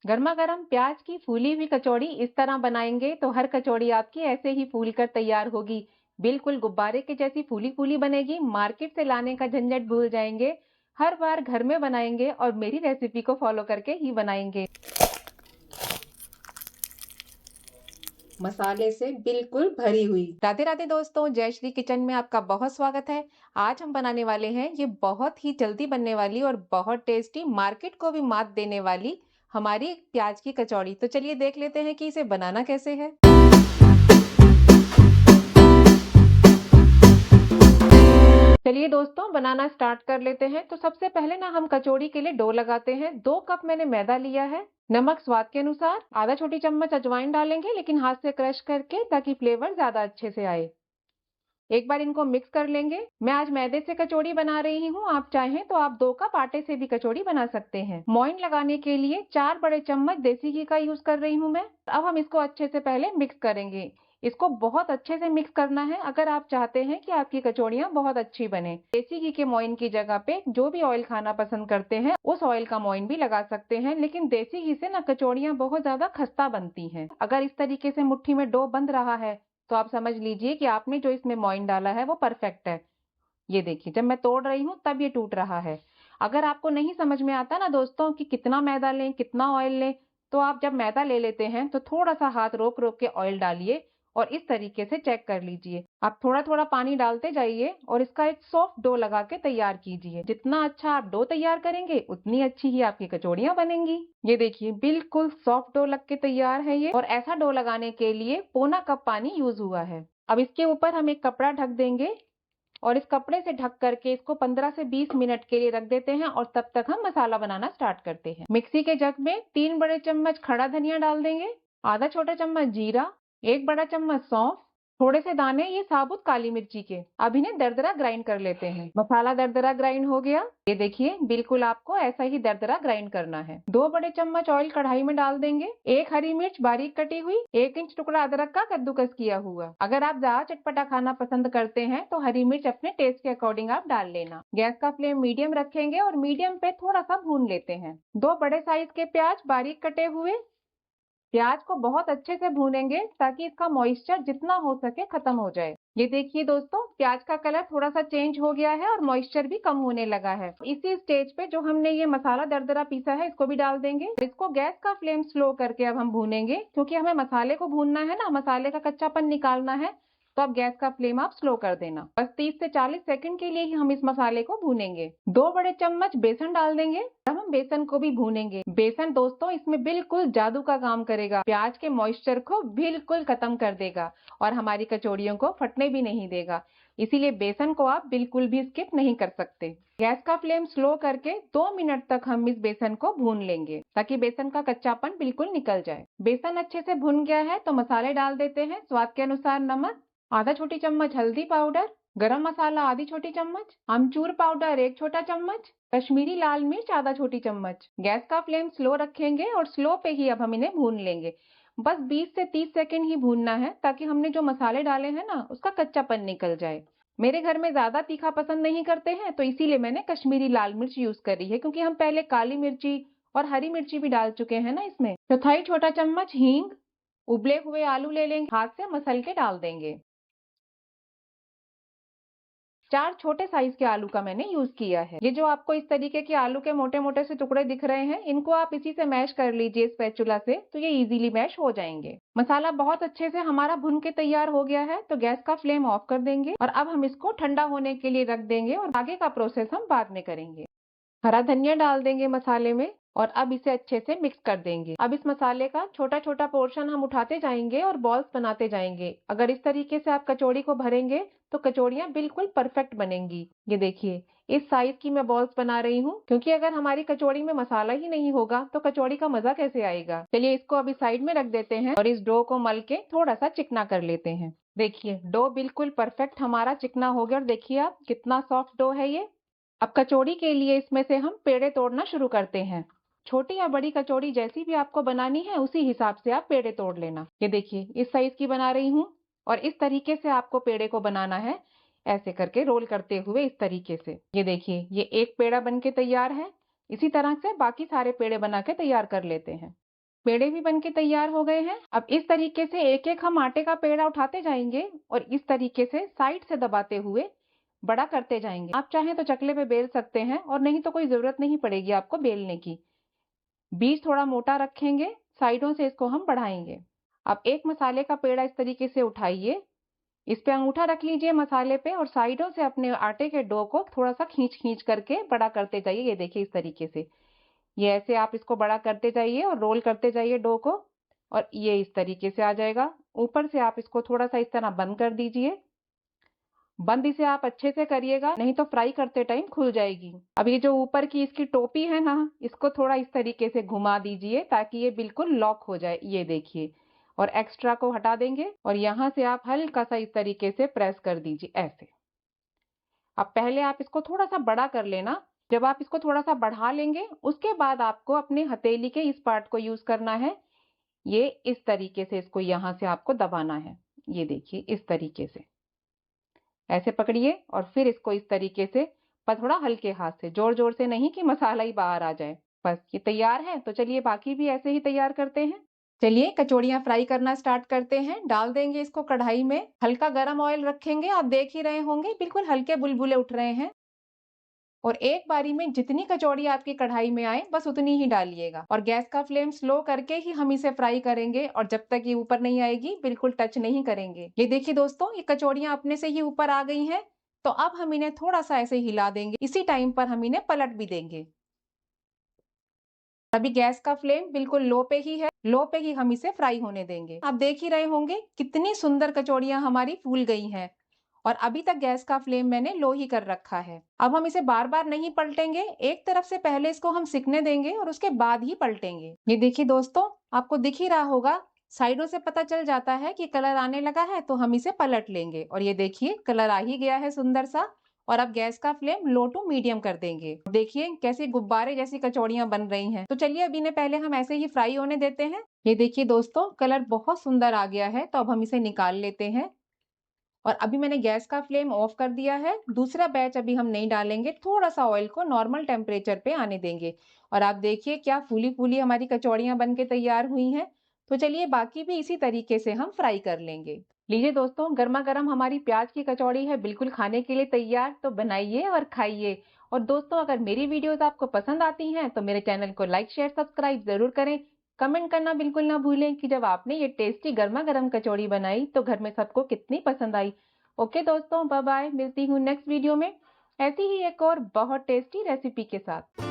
गर्मा गर्म प्याज की फूली हुई कचौड़ी इस तरह बनाएंगे तो हर कचौड़ी आपकी ऐसे ही फूल कर तैयार होगी। बिल्कुल गुब्बारे की जैसी फूली फूली बनेगी। मार्केट से लाने का झंझट भूल जाएंगे। हर बार घर में बनाएंगे और मेरी रेसिपी को फॉलो करके ही बनाएंगे। मसाले से बिल्कुल भरी हुई। राधे राधे दोस्तों, जय श्री किचन में आपका बहुत स्वागत है। आज हम बनाने वाले हैं ये बहुत ही जल्दी बनने वाली और बहुत टेस्टी, मार्केट को भी मात देने वाली हमारी प्याज की कचौड़ी। तो चलिए देख लेते हैं कि इसे बनाना कैसे है। चलिए दोस्तों बनाना स्टार्ट कर लेते हैं। तो सबसे पहले ना हम कचौड़ी के लिए डो लगाते हैं। 2 कप मैंने मैदा लिया है। नमक स्वाद के अनुसार, आधा छोटी चम्मच अजवाइन डालेंगे लेकिन हाथ से क्रश करके, ताकि फ्लेवर ज्यादा अच्छे से आए। एक बार इनको मिक्स कर लेंगे। मैं आज मैदे से कचौड़ी बना रही हूँ, आप चाहें तो आप 2 कप आटे से भी कचौड़ी बना सकते हैं। मोइन लगाने के लिए 4 बड़े चम्मच देसी घी का यूज कर रही हूँ मैं। अब हम इसको अच्छे से पहले मिक्स करेंगे। इसको बहुत अच्छे से मिक्स करना है अगर आप चाहते हैं कि आपकी कचौड़ियाँ बहुत अच्छी बने। देसी घी के मोइन की जगह पे जो भी ऑयल खाना पसंद करते हैं उस ऑयल का मोइन भी लगा सकते हैं, लेकिन देसी घी से ना कचौड़ियाँ बहुत ज्यादा खस्ता बनती हैं। अगर इस तरीके से मुट्ठी में डो बंध रहा है तो आप समझ लीजिए कि आपने जो इसमें मोइन डाला है वो परफेक्ट है। ये देखिए, जब मैं तोड़ रही हूँ तब ये टूट रहा है। अगर आपको नहीं समझ में आता ना दोस्तों कि कितना मैदा लें, कितना ऑयल लें, तो आप जब मैदा ले लेते हैं तो थोड़ा सा हाथ रोक रोक के ऑयल डालिए और इस तरीके से चेक कर लीजिए। आप थोड़ा थोड़ा पानी डालते जाइए और इसका एक सॉफ्ट डो लगा के तैयार कीजिए। जितना अच्छा आप डो तैयार करेंगे उतनी अच्छी ही आपकी कचौड़ियाँ बनेंगी। ये देखिए, बिल्कुल सॉफ्ट डो लग के तैयार है ये। और ऐसा डो लगाने के लिए पौना कप पानी यूज हुआ है। अब इसके ऊपर हम एक कपड़ा ढक देंगे और इस कपड़े से ढक करके इसको 15 से 20 मिनट के लिए रख देते हैं और तब तक हम मसाला बनाना स्टार्ट करते हैं। मिक्सी के जग में 3 बड़े चम्मच खड़ा धनिया डाल देंगे, आधा छोटा चम्मच जीरा, 1 बड़ा चम्मच सौंफ, थोड़े से दाने ये साबुत काली मिर्ची के। अब इन्हें दरदरा ग्राइंड कर लेते हैं। मसाला दरदरा ग्राइंड हो गया। ये देखिए, बिल्कुल आपको ऐसा ही दरदरा ग्राइंड करना है। 2 बड़े चम्मच ऑयल कढ़ाई में डाल देंगे, 1 हरी मिर्च बारीक कटी हुई, 1 इंच टुकड़ा अदरक का कद्दूकस किया हुआ। अगर आप ज्यादा चटपटा खाना पसंद करते हैं तो हरी मिर्च अपने टेस्ट के अकॉर्डिंग आप डाल लेना। गैस का फ्लेम मीडियम रखेंगे और मीडियम पे थोड़ा सा भून लेते हैं। 2 बड़े साइज के प्याज बारीक कटे हुए। प्याज को बहुत अच्छे से भूनेंगे ताकि इसका मॉइस्चर जितना हो सके खत्म हो जाए। ये देखिए दोस्तों, प्याज का कलर थोड़ा सा चेंज हो गया है और मॉइस्चर भी कम होने लगा है। इसी स्टेज पे जो हमने ये मसाला दरदरा पीसा है इसको भी डाल देंगे। इसको गैस का फ्लेम स्लो करके अब हम भूनेंगे, क्योंकि हमें मसाले को भूनना है ना, मसाले का कच्चापन निकालना है। तो अब गैस का फ्लेम आप स्लो कर देना। बस 30 से 40 सेकंड के लिए ही हम इस मसाले को भूनेंगे। 2 बड़े चम्मच बेसन डाल देंगे। अब हम बेसन को भी भूनेंगे। बेसन दोस्तों इसमें बिल्कुल जादू का काम करेगा। प्याज के मॉइस्चर को बिल्कुल खत्म कर देगा और हमारी कचौड़ियों को फटने भी नहीं देगा। इसीलिए बेसन को आप बिल्कुल भी स्किप नहीं कर सकते। गैस का फ्लेम स्लो करके 2 मिनट तक हम इस बेसन को भून लेंगे ताकि बेसन का कच्चापन बिल्कुल निकल जाए। बेसन अच्छे से भुन गया है तो मसाले डाल देते हैं। स्वाद के अनुसार नमक, आधा छोटी चम्मच हल्दी पाउडर, गरम मसाला आधी छोटी चम्मच, अमचूर पाउडर 1 छोटा चम्मच, कश्मीरी लाल मिर्च आधा छोटी चम्मच। गैस का फ्लेम स्लो रखेंगे और स्लो पे ही अब हम इन्हें भून लेंगे। बस 20 से 30 सेकंड ही भूनना है ताकि हमने जो मसाले डाले हैं ना उसका कच्चापन निकल जाए। मेरे घर में ज्यादा तीखा पसंद नहीं करते हैं तो इसीलिए मैंने कश्मीरी लाल मिर्च यूज करी है, क्योंकि हम पहले काली मिर्ची और हरी मिर्ची भी डाल चुके हैं ना इसमें। चौथाई छोटा चम्मच हींग, उबले हुए आलू ले लेंगे, हाथ से मसल के डाल देंगे। 4 छोटे साइज के आलू का मैंने यूज किया है। ये जो आपको इस तरीके के आलू के मोटे मोटे से टुकड़े दिख रहे हैं, इनको आप इसी से मैश कर लीजिए स्पैचुला से, तो ये इजीली मैश हो जाएंगे। मसाला बहुत अच्छे से हमारा भुन के तैयार हो गया है तो गैस का फ्लेम ऑफ कर देंगे और अब हम इसको ठंडा होने के लिए रख देंगे और आगे का प्रोसेस हम बाद में करेंगे। हरा धनिया डाल देंगे मसाले में और अब इसे अच्छे से मिक्स कर देंगे। अब इस मसाले का छोटा छोटा पोर्शन हम उठाते जाएंगे और बॉल्स बनाते जाएंगे। अगर इस तरीके से आप कचौड़ी को भरेंगे तो कचौड़ियाँ बिल्कुल परफेक्ट बनेंगी। ये देखिए, इस साइज की मैं बॉल्स बना रही हूँ, क्योंकि अगर हमारी कचौड़ी में मसाला ही नहीं होगा तो कचौड़ी का मजा कैसे आएगा। चलिए इसको अभी साइड में रख देते हैं और इस डो को मल के थोड़ा सा चिकना कर लेते हैं। देखिए, डो बिल्कुल परफेक्ट हमारा चिकना हो गया और देखिए आप कितना सॉफ्ट डो है ये। अब कचौड़ी के लिए इसमें से हम पेड़े तोड़ना शुरू करते हैं। छोटी या बड़ी कचौड़ी जैसी भी आपको बनानी है उसी हिसाब से आप पेड़े तोड़ लेना। ये देखिए, इस साइज की बना रही हूँ और इस तरीके से आपको पेड़े को बनाना है, ऐसे करके रोल करते हुए इस तरीके से। ये देखिए, ये एक पेड़ा बन के तैयार है। इसी तरह से बाकी सारे पेड़े बना के तैयार कर लेते हैं। पेड़े भी बनके तैयार हो गए हैं। अब इस तरीके से एक-एक हम आटे का पेड़ा उठाते जाएंगे और इस तरीके से साइड से दबाते हुए बड़ा करते जाएंगे। आप चाहें तो चकले पे बेल सकते हैं और नहीं तो कोई जरूरत नहीं पड़ेगी आपको बेलने की। बीज थोड़ा मोटा रखेंगे, साइडों से इसको हम बढ़ाएंगे। अब एक मसाले का पेड़ा इस तरीके से उठाइए, इस पे अंगूठा रख लीजिए मसाले पे और साइडों से अपने आटे के डो को थोड़ा सा खींच खींच करके बड़ा करते जाइए। ये देखिए इस तरीके से, ये ऐसे आप इसको बड़ा करते जाइए और रोल करते जाइए डो को और ये इस तरीके से आ जाएगा। ऊपर से आप इसको थोड़ा सा इस तरह बंद कर दीजिए। बंद इसे आप अच्छे से करिएगा, नहीं तो फ्राई करते टाइम खुल जाएगी। अब ये जो ऊपर की इसकी टोपी है ना, इसको थोड़ा इस तरीके से घुमा दीजिए ताकि ये बिल्कुल लॉक हो जाए। ये देखिए, और एक्स्ट्रा को हटा देंगे और यहाँ से आप हल्का सा इस तरीके से प्रेस कर दीजिए ऐसे। अब पहले आप इसको थोड़ा सा बड़ा कर लेना। जब आप इसको थोड़ा सा बढ़ा लेंगे उसके बाद आपको अपने हथेली के इस पार्ट को यूज करना है। ये इस तरीके से इसको यहाँ से आपको दबाना है। ये देखिए इस तरीके से ऐसे पकड़िए और फिर इसको इस तरीके से, पर थोड़ा हल्के हाथ से, जोर जोर से नहीं कि मसाला ही बाहर आ जाए। बस ये तैयार है। तो चलिए बाकी भी ऐसे ही तैयार करते हैं। चलिए कचौड़ियाँ फ्राई करना स्टार्ट करते हैं। डाल देंगे इसको कढ़ाई में, हल्का गरम ऑयल रखेंगे। आप देख ही रहे होंगे बिल्कुल हल्के बुलबुले उठ रहे हैं। और एक बारी में जितनी कचौड़ी आपकी कढ़ाई में आए बस उतनी ही डालिएगा और गैस का फ्लेम स्लो करके ही हम इसे फ्राई करेंगे और जब तक ये ऊपर नहीं आएगी बिल्कुल टच नहीं करेंगे। ये देखिए दोस्तों, ये कचौड़ियां अपने से ही ऊपर आ गई हैं। तो अब हम इन्हें थोड़ा सा ऐसे हिला देंगे। इसी टाइम पर हम इन्हें पलट भी देंगे। अभी गैस का फ्लेम बिल्कुल लो पे ही है, लो पे ही हम इसे फ्राई होने देंगे। आप देख ही रहे होंगे कितनी सुंदर कचौड़ियां हमारी फूल गई हैं और अभी तक गैस का फ्लेम मैंने लो ही कर रखा है। अब हम इसे बार बार नहीं पलटेंगे, एक तरफ से पहले इसको हम सिकने देंगे और उसके बाद ही पलटेंगे। ये देखिए दोस्तों, आपको दिख ही रहा होगा, साइडों से पता चल जाता है कि कलर आने लगा है तो हम इसे पलट लेंगे और ये देखिए कलर आ ही गया है सुंदर सा। और अब गैस का फ्लेम लो टू मीडियम कर देंगे। देखिए कैसे गुब्बारे जैसी कचौड़ियां बन रही हैं। तो चलिए अभी इन्हें पहले हम ऐसे ही फ्राई होने देते हैं। ये देखिए दोस्तों, कलर बहुत सुंदर आ गया है। तो अब हम इसे निकाल लेते हैं और अभी मैंने गैस का फ्लेम ऑफ कर दिया है। दूसरा बैच अभी हम नहीं डालेंगे, थोड़ा सा ऑयल को नॉर्मल टेम्परेचर पे आने देंगे। और आप देखिए क्या फूली फूली हमारी कचौड़ियां बन के तैयार हुई हैं। तो चलिए बाकी भी इसी तरीके से हम फ्राई कर लेंगे। लीजिए दोस्तों, गर्मा गर्म हमारी प्याज की कचौड़ी है बिल्कुल खाने के लिए तैयार। तो बनाइए और खाइए। और दोस्तों, अगर मेरी वीडियोस आपको पसंद आती हैं तो मेरे चैनल को लाइक शेयर सब्सक्राइब जरूर करें। कमेंट करना बिल्कुल ना भूलें कि जब आपने ये टेस्टी गर्मा गर्म कचौड़ी बनाई तो घर में सबको कितनी पसंद आई। ओके दोस्तों, बाय बाय। मिलती हूँ नेक्स्ट वीडियो में ऐसी ही एक और बहुत टेस्टी रेसिपी के साथ।